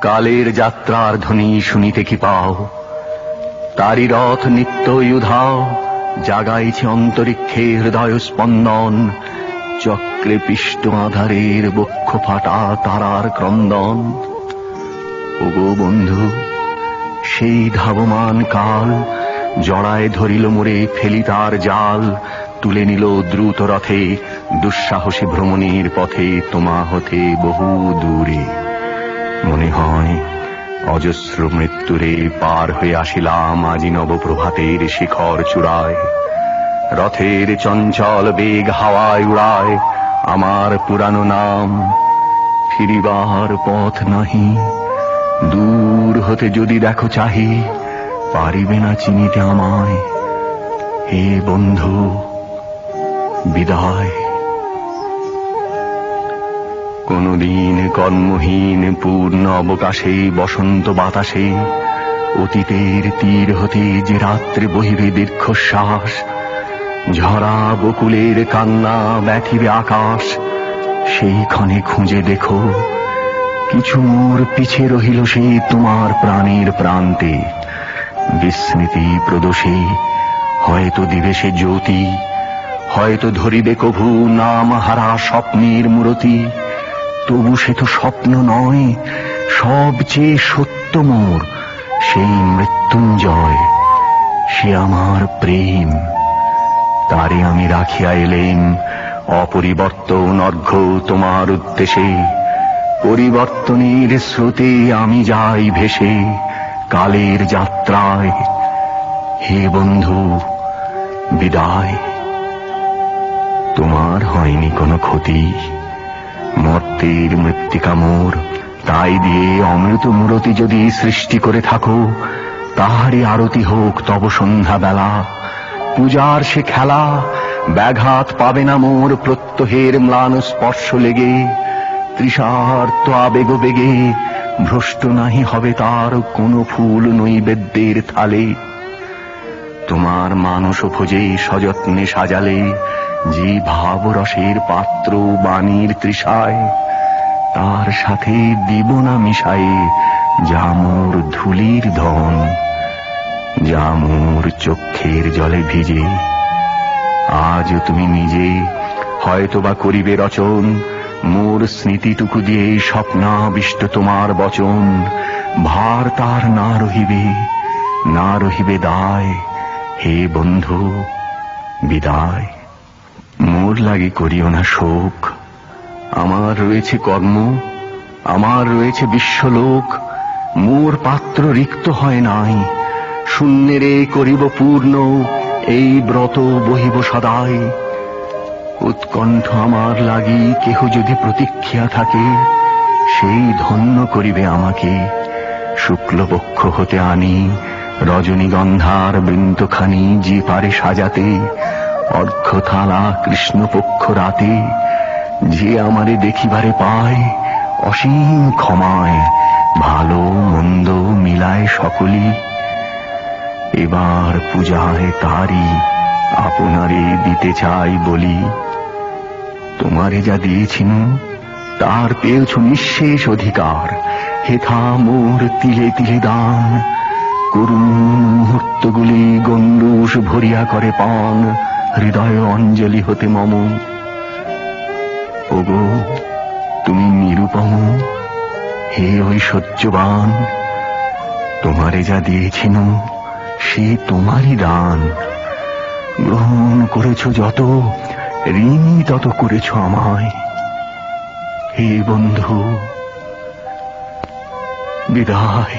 কালের যাত্রার ধ্বনি শুনিতে কি পাও, তারি রথ নিত্যই উধাও, জাগাইছে অন্তরিক্ষে হৃদয় স্পন্দন, চক্রে পিষ্ট আধারের বক্ষ ফাটা তারার ক্রন্দন। ওগো বন্ধু, সেই ধাবমান কাল জড়ায় ধরিল মোরে, ফেলি তার জাল, তুলে নিল দ্রুত রথে, দুঃসাহসী ভ্রমণের পথে তোমা হতে বহু দূরে। মনে হয় অজস্র মৃত্যুরে পার হয়ে আসিলাম আজি নবপ্রভাতের শিখর চূড়ায়। রথের চঞ্চল বেগ হাওয়ায় উড়ায় আমার পুরানো নাম, ফিরিবার পথ নাহি, দূর হতে যদি দেখো চাহি, পারিবে না চিনিতে আমায়। হে বন্ধু, বিদায়। কোনদিন কর্মহীন পূর্ণ অবকাশে বসন্ত বাতাসে অতীতের তীর হতে যে রাত্রে বহিবে দীর্ঘশ্বাস, ঝরা বকুলের কান্না ব্যথিবে আকাশ, সেই ক্ষণে খুঁজে দেখো কিছু মোর পিছে রহিল সে তোমার প্রাণের প্রান্তে। বিস্মৃতি প্রদোষে হয়তো দিবে সে জ্যোতি, হয়তো ধরিবে কভু নাম হারা স্বপ্নের মূরতি। তবু সে তো স্বপ্ন নয়, সবচেয়ে সত্য মোর সেই মৃত্যুঞ্জয়, সে আমার প্রেম। তারে আমি রাখিয়া এলেম অপরিবর্তন অর্ঘ্য তোমার উদ্দেশে। পরিবর্তনের স্রোতে আমি যাই ভেসে কালের যাত্রায়। হে বন্ধু, বিদায়। তোমার হয়নি কোনো ক্ষতি, মর্তের মৃত্তিকা মোর, তাই দিয়ে অমৃত মূরতি যদি সৃষ্টি করে থাকো, তাহারই আরতি হোক তব সন্ধ্যা বেলা। পূজার সে খেলা ব্যাঘাত পাবে না মোর প্রত্যহের ম্লান স্পর্শ লেগে। তৃষার্ত আবেগ বেগে ভ্রষ্ট নাহি হবে তার কোনো ফুল নৈবেদ্যের থালে। তোমার মানস ভোজে সযত্নে সাজালে যে ভাবরসের পাত্র বাণীর তৃষায়, তার সাথে দিব না মিশায়ে যা মোর ধুলির ধন, যা মোর চক্ষের জলে ভিজে। আজ তুমি নিজে হয়তোবা করিবে রচন মোর স্মৃতিটুকু দিয়ে স্বপ্নাবিষ্ট তোমার বচন। ভার তার না রহিবে, না রহিবে দায়। হে বন্ধু, বিদায়। মোর লাগি করিও না শোক, আমার রয়েছে কর্ম, আমার রয়েছে বিশ্বলোক। মোর পাত্র রিক্ত হয় নাই, শূন্যেরে করিব পূর্ণ, এই ব্রত বহিব সদাই। উৎকণ্ঠ আমার লাগি কেহ যদি প্রতীক্ষা থাকে, সেই ধন্য করিবে আমাকে। শুক্লপক্ষ হতে আনি রজনীগন্ধার বৃন্তখানি যে পারে সাজাতে, অর্ঘ্যথালা কৃষ্ণপক্ষ রাতে যে আমারে দেখিবারে পায়। অসীম ক্ষমায় ভালো মন্দ মিলায় সকলি, এবার পূজায় তারি আপনারে দিতে চাই বলি। তোমারে যা দিয়েছিনু তার পেয়েছ নিঃশেষ অধিকার, হেথা মোর তিলে তিলে দান। করুণ মুহূর্তগুলি গণ্ডূষ ভরিয়া করে পান, হৃদয় অঞ্জলি হতে মম। ওগো তুমি নিরুপম, হে ঐশ্বর্যবান, তোমারে যা দিয়েছিনু সে তোমারই দান। গ্রহণ করেছ যত, ঋণী তত করেছ আমায়। হে বন্ধু, বিদায়।